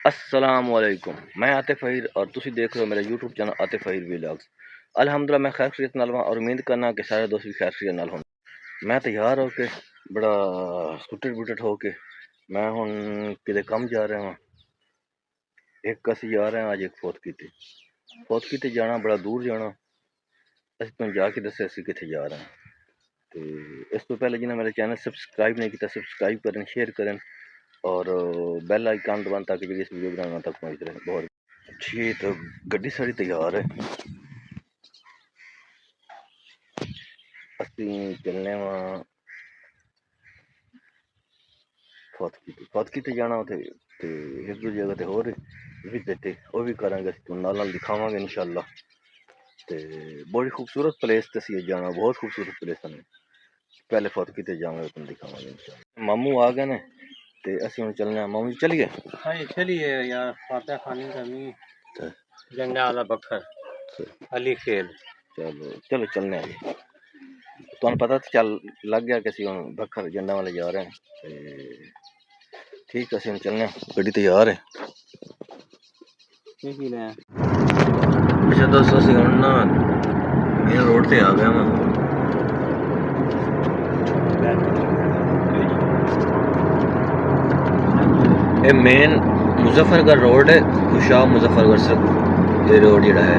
अस्सलामुअलैकुम। मैं आतिफ फ़हीर और तुसी देख रहे हो मेरा यूट्यूब चैनल आतिफ फ़हीर व्लॉग्स। अल्हम्दुलिल्लाह मैं खैर खैरियत नाल हां और उम्मीद करना कि सारे दोस्त भी खैर खैरियत नाल होण। मैं तैयार होके बड़ा सुटट बुटट होके मैं हुण किते कम जा रहा हां। एक असीं जा रहे हां अज एक फोत कीते जाना बड़ा दूर जाना। असीं तुहानूं जाके दस्से असीं कित्थे जा रहे हां। ते इस तो पहले जिन्हें मेरा चैनल सब्सक्राइब नहीं किया सब्सक्राइब करें, शेयर करें और बेल आइकन दबाएं ताकि जो इस वीडियो बनाना तक पहुँच रहे। बहुत जी, तो गड्डी साड़ी तैयार है। असीं चलने वहाँ फौतकी ते जाना उते ते एक दो जगह ते होर विजिट वो भी करांगे, नाल दिखावांगे इंशाल्लाह। ते बड़ी खूबसूरत प्लेस ते असीं जाना, बहुत खूबसूरत प्लेस है। पहले फौतकी ते जावांगे तुम दिखावांगे इंशाल्लाह। मामू आ गए ने ते असीं हुण चलने। मामू चलिए। हाँ जी चलिए यार, फातह खानी करनी झंडा वाला बखर अली खेल। चलो चलो चलने आ जी। तुहानूं पता तो चल लग गया कि असीं हुण बखर जंडा वाले जा रहे हैं। ते ठीक है असीं हुण चलने, गड्डी तैयार है। अच्छा दोस्तों असीं हुण ना मेन रोड ते आ गए हां। ये मेन मुजफ्फरगढ़ रोड है, खुशाब मुजफ्फरगढ़ से ये रोड जड़ा है।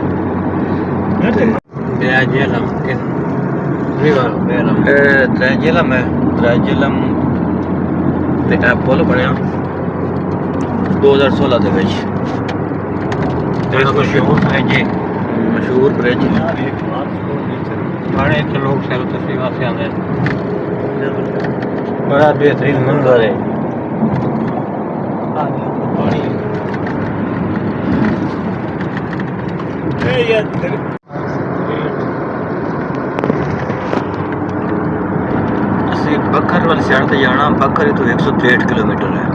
त्रैजेलम है, त्रैजेलम ते ऐ पुल बनया 2016 दे विच। मशहूर ब्रिज बड़े इतने लोग सैर तफरीह वास्ते आते हैं। बड़ा बेहतरीन मंजर है। असीं बखर वाली साइड ते जाना। बखर तो 163 किलोमीटर है।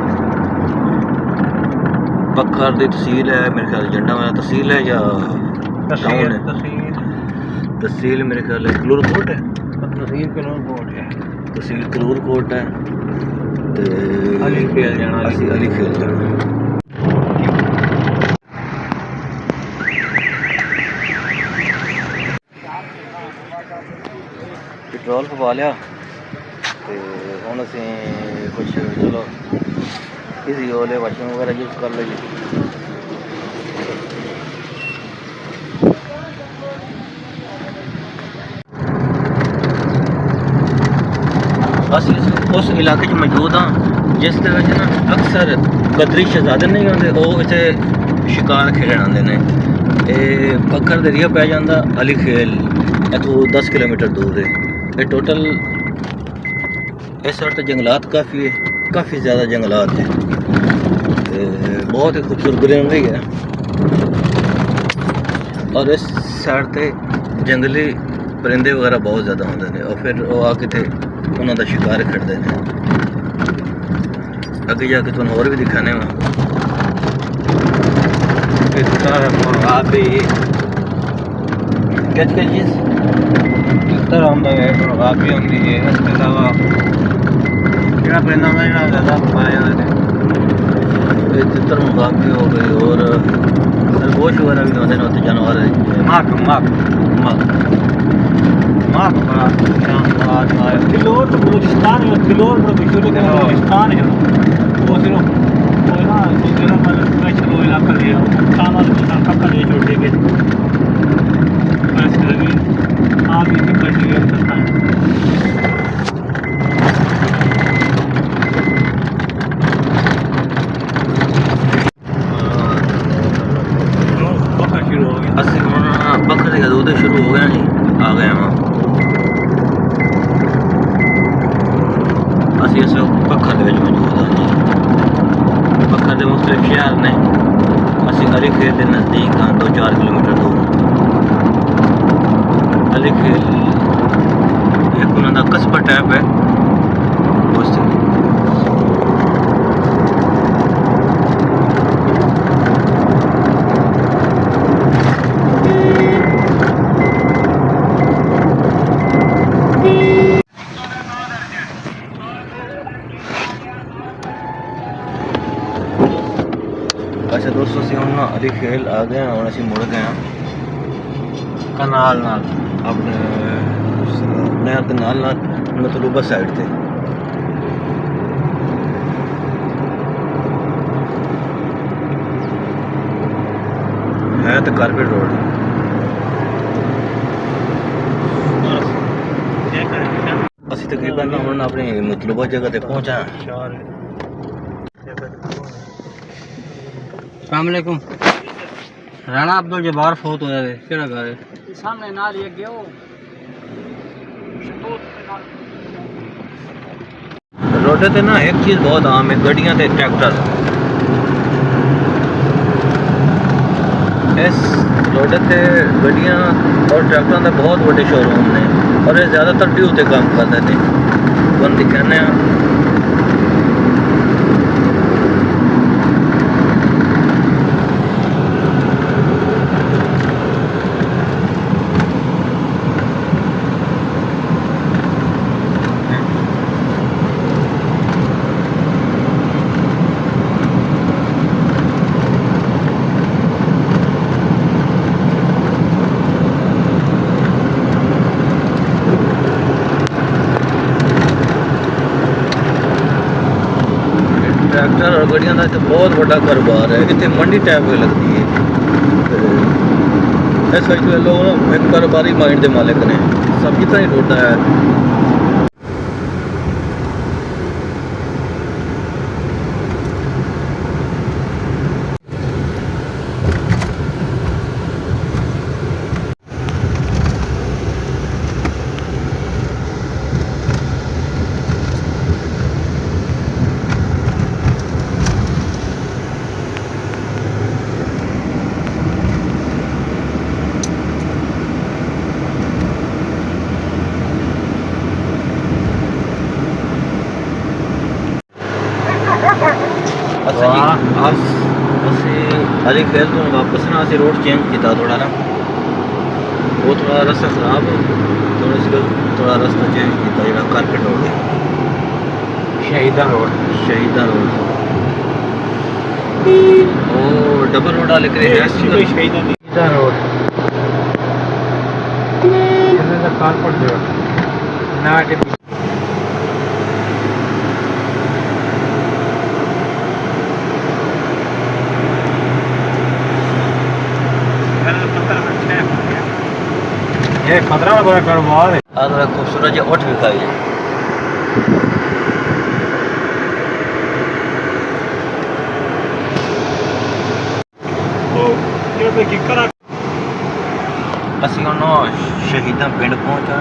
बखर दी तहसील है मेरे ख्याल जंडा वाला तहसील है या टाउन है। तहसील मेरे ख्याल है कलूरकोट है। तहसील कलूरकोट है। अली खेल जाना, अली खेल जाना। पेट्रोल पवा लिया ते हुण असीं कुछ चलो इजी ओले वाशिंग वगैरह यूज कर लेगी। अस उस इलाके मौजूद हाँ जिस तरह ना अक्सर गदरी शहजादे नहीं आते, वो इतने शिकार खेलन आते हैं। बखर दरिया पै जाता अली खेल इतों 10 किलोमीटर दूर है। ये टोटल इस साइड तो जंगलात काफ़ी है, काफ़ी ज़्यादा जंगलात है। बहुत ही खूबसूरत ग्रीनरी है और इस साइड ते जंगली परिंदे वगैरह बहुत ज़्यादा होते हैं और फिर वो आके थे उन्होंने शिकार करते हैं। अगे जाके तुम होर भी दिखाने वा तितर मुकाबले हो गए और खरगोश वगैरह भी होते हैं जानवर। फिलौर तो बलूचिस्तान है, फिलौर बलूचिस्तान है। वो सिर्फ वो ना दूसरा मतलब स्पेशल इलाका लिया पाकिस्तान वाले पक्का लिए छोटे के वैसे भी आप इसी कंट्री में करता है। बखर शुरू हो गया। बखर का दूध शुरू हो गया जी, आ गए वहाँ। असी इस वक्त बखर मौजूद हाँ। बखर के मुख्तलिफ शहर ने असी अली खेल के नज़दीक हाँ, 2-4 किलोमीटर दूर। अली खेल एक उन्होंने कस्बा टाइप है। अच्छा दोस्तों ਅਸੀਂ ਹੁਣ ਅਲੀ ਖੇਲ ਆ ਗਏ ਹੁਣ ਅਸੀਂ ਮੁੜ ਗਏ ਹਾਂ ਕਨਾਲ ਨਾਲ ਆਪਣੇ ਨਹਿਰ ਦੇ ਨਾਲ ਨਾਲ ਮਤਲੂਬਾ ਸਾਈਡ ਤੇ ਹੈ ਤੇ ਕਾਰਪੇਟ ਰੋਡ ਅਸੀਂ ਤਕਰੀਬਨ ਹੁਣ ਆਪਣੀ ਮਤਲੂਬਾ ਜਗ੍ਹਾ ਤੇ ਪਹੁੰਚਾ अस्सलामुअलैकुम राणा अब्दुल जब्बार फोत होया है केड़ा घर है सामने नाल ये गयो रोड ते ना एक चीज़ बहुत आम है गड्डियां ते ट्रैक्टर इस रोड ते गड्डियां और ट्रैक्टरों के बहुत बड़े शोरूम ने और ये ज़्यादातर ड्यू ते काम करते हैं तुहानू दिखाने ट्रैक्टर और गड्डियां का तो बहुत बड़ा कारोबार है इतने मंडी टाइप की लगती है इस वजह लोग एक कारोबारी माइंड के मालिक ने सब कितना ही रोड है अली खैर तो वापस ना असी रोड चेंज किया थोड़ा ना वो थोड़ा रास्ता खराब थोड़ा रास्ता चेंज किया जो कारपेट रोड है शहीदा रोड वो डबल रोड वाले शहीदा रोड कारपेट रोड ना ये खतरा बड़ा कारोबार है आज बड़ा खूबसूरत जो उठ दिखाई है तो ये पे की करा ਅਸੀਂ ਹੁਣ ਸ਼ਹੀਦਾਂ ਪਿੰਡ ਪਹੁੰਚਾ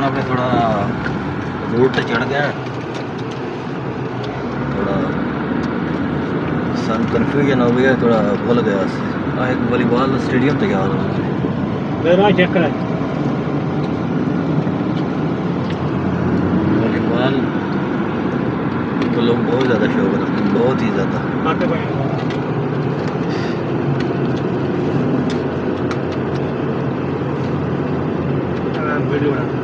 अपने थोड़ा रोड से चढ़ गया थोड़ा सन कन्फ्यूजन हो गया थोड़ा भूल गया एक वॉलीबॉल स्टेडियम तैयार हो मेरा चेक कर वॉलीबॉल तो लोग बहुत ज़्यादा शौक रखते हैं बहुत ही ज़्यादा वीडियो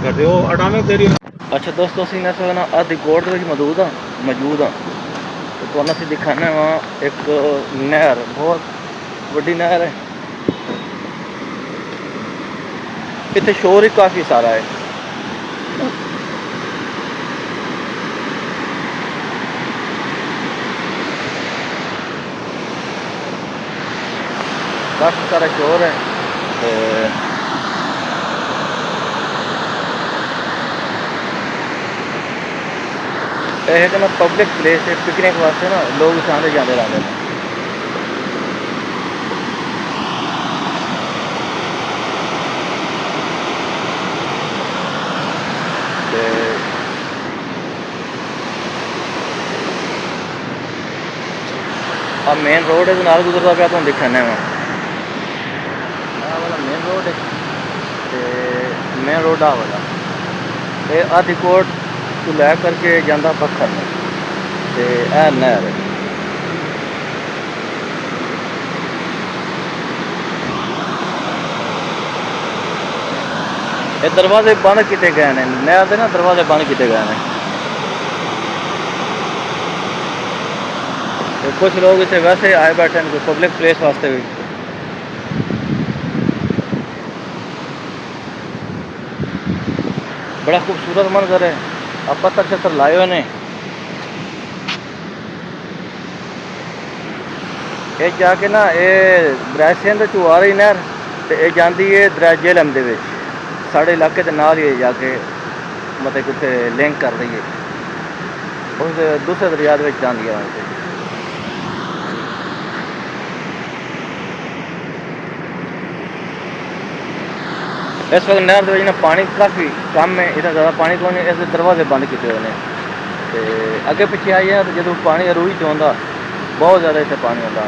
करते हो अटामिक तेरी अच्छा दोस्तों ਅਸੀਂ ਇਸ ਵੇਲੇ ਨਾ ਆਦੀ ਕੋਟ ਦੇ ਵਿੱਚ ਮੌਜੂਦ ਹਾਂ ਤੇ ਤੁਹਾਨੂੰ ਅਸੀਂ ਦਿਖਾਣਾ ਵਾ ਇੱਕ ਨਹਿਰ ਬਹੁਤ ਵੱਡੀ ਨਹਿਰ ਹੈ ਇੱਥੇ ਸ਼ੋਰ ਹੀ ਕਾਫੀ ਸਾਰਾ ਹੈ काफ़ी सारा शोर है एक ना पब्लिक प्लेस है पिकनिक वास्ते ना लोग इस आते जाते रहते हैं अब मेन रोड है नाल गुजरता पाया तुम दिखाने में वाला मेन रोड है मेन रोड आ वाला ये आधी कोट तो लै करके जाता पत्थर ते ए नहर है। ये दरवाजे बंद किए गए हैं, नहर के ना दरवाजे बंद किए गए हैं। तो कुछ लोग इतने वैसे आए बैठे हैं कोई पब्लिक प्लेस वास्ते भी। बड़ा खूबसूरत मंजर है। अब पत्थर शत्थर लाए हुए ने। ये जाके ना ये दरिया सिंध चो आ रही नहर तो ये जाती है दरिया झेलम दे विच। साढ़े इलाके के नाल ही जाके मतलब कि उत्थे लिंक कर रही है, उस दूसरे दरिया दे विच जांदी है वहाँ पे। इस वक्त नहर के ना पानी काफ़ी कम है, इतना ज़्यादा पानी को नहीं, इस दरवाजे बंद किए हुए हैं। तो अगे पिछे आई है तो जो पानी अरूई च आंदा बहुत ज़्यादा इतने पानी आता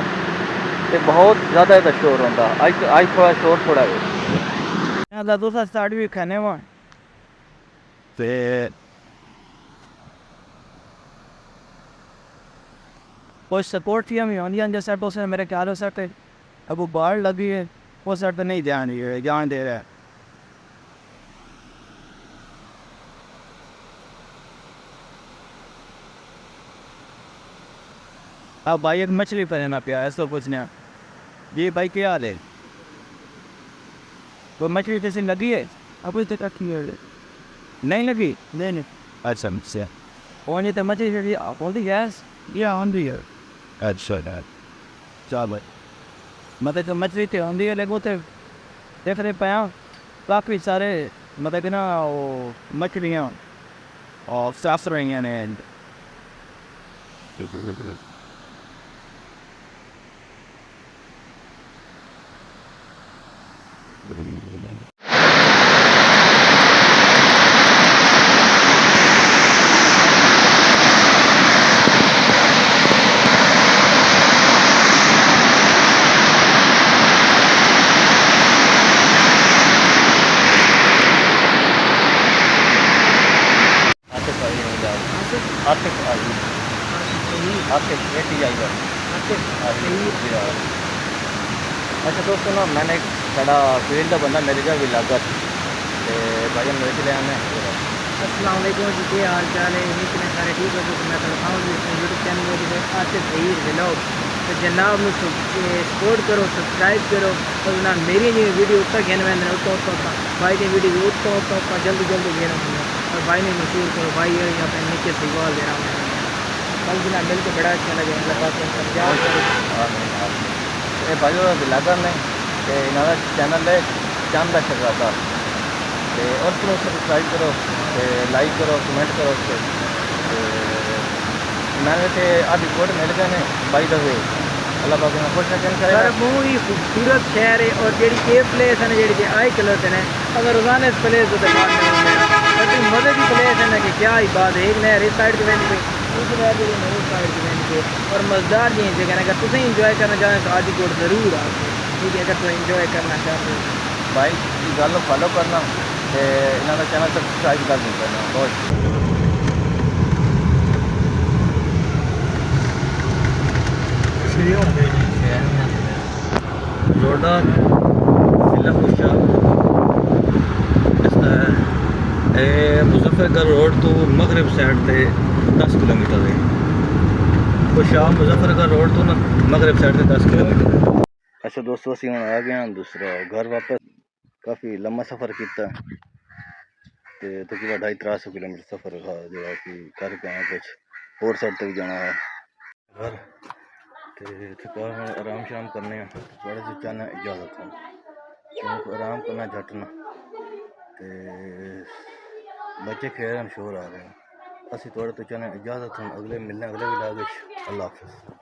तो बहुत ज़्यादा इतना शोर होता। अज थोड़ा शोर थोड़ा है दूसरा स्टार्ट भी खाने वहाँ कुछ सपोर्ट थी हमें ऑनियन जैसा तो उसने मेरे ख्याल से अब वो बाढ़ लगी है वो सर तो नहीं ध्यान दे रहा है। अब भाई एक मछली पहनना पिया ऐसा कुछ नहीं। ये भाई क्या हाल है? वो मछली जैसे लगी है अब उस तक नहीं लगी नहीं। अच्छा अच्छा और ये तो मछली ऑन द गैस या ऑन द अच्छा चल मतलब तो मछली तो ऑन द लेकिन तो देख रहे पाया काफ़ी सारे मतलब कि ना वो मछलियाँ और साफ रही हैं। अच्छा दोस्तों ना मैंने साड़ा फील्ड का बंदा मेरे घर भी लागा तो भाई हम मेरे लिए आने। अस्सलाम वालेकुम जी, क्या हाल चाल है? उम्मीद में सारे ठीक हो। तो मैं दिखाऊँ यूट्यूब चैनल मेरे आसिफ ज़हीर व्लॉग तो जनाब में सपोर्ट करो, सब्सक्राइब करो और ना मेरी जो वीडियो उत्ता घेन में उत्ता भाई की वीडियो उत्ता जल्दी जल्दी घेना और भाई ने मशहूर करो भाई ये अपने नीचे से इवाल दे रहा हूँ कल बिना मिल के बड़ा अच्छा लगे भाई लागर ने इन्होंने चैनल है चांदा शहजादा तो उसको सब्सक्राइब करो तो लाइक करो कमेंट करो उसको मैंने तो आधी कोट मिल गए हैं बाई द वे अल्लाह पाक ने खुश रखन सर बहुत ही खूबसूरत शहर है और जी ये प्लेस है ना जी आई चलते हैं अगर रोजाना इस प्लेस को मजे की प्लेस है ना कि क्या ही बात है। एक नहर इस साइड की बहन पे दूसरी नहर जो मेरी साइड की बहन पे और मज़ेदार जी जगह अगर तुम इंजॉय करना चाहें तो आदि कोट ज़रूर आओ ठीक है। अगर तुम इंजॉय करना चाहते हो भाई गल फॉलो करना तो इन्हों का चैनल सब्सक्राइब कर देना बहुत रोडा जिला खुशा मुजफ्फरगढ़ रोड तो मगरब साइड से 10 किलोमीटर है। खुशा मुजफ्फरगढ़ रोड तो ना मगरब साइड से 10 किलोमीटर। अच्छा दोस्तों असी हम आ गए हैं दूसरा घर वापस। काफ़ी लम्बा सफ़र किया तो तकरीबन 250-300 किलोमीटर सफ़र था जो कि करके आए कुछ होर साइड तक जाना है घर तो आराम शाम करने थोड़े से चाहना इजाज़त हो क्योंकि आराम करना झटना तो बच्चे खेल हम शोर आ रहे हैं असी थोड़े तो चाहना इजाज़त हम अगले मिलने अगले विलाग। अल्लाह हाफिज़।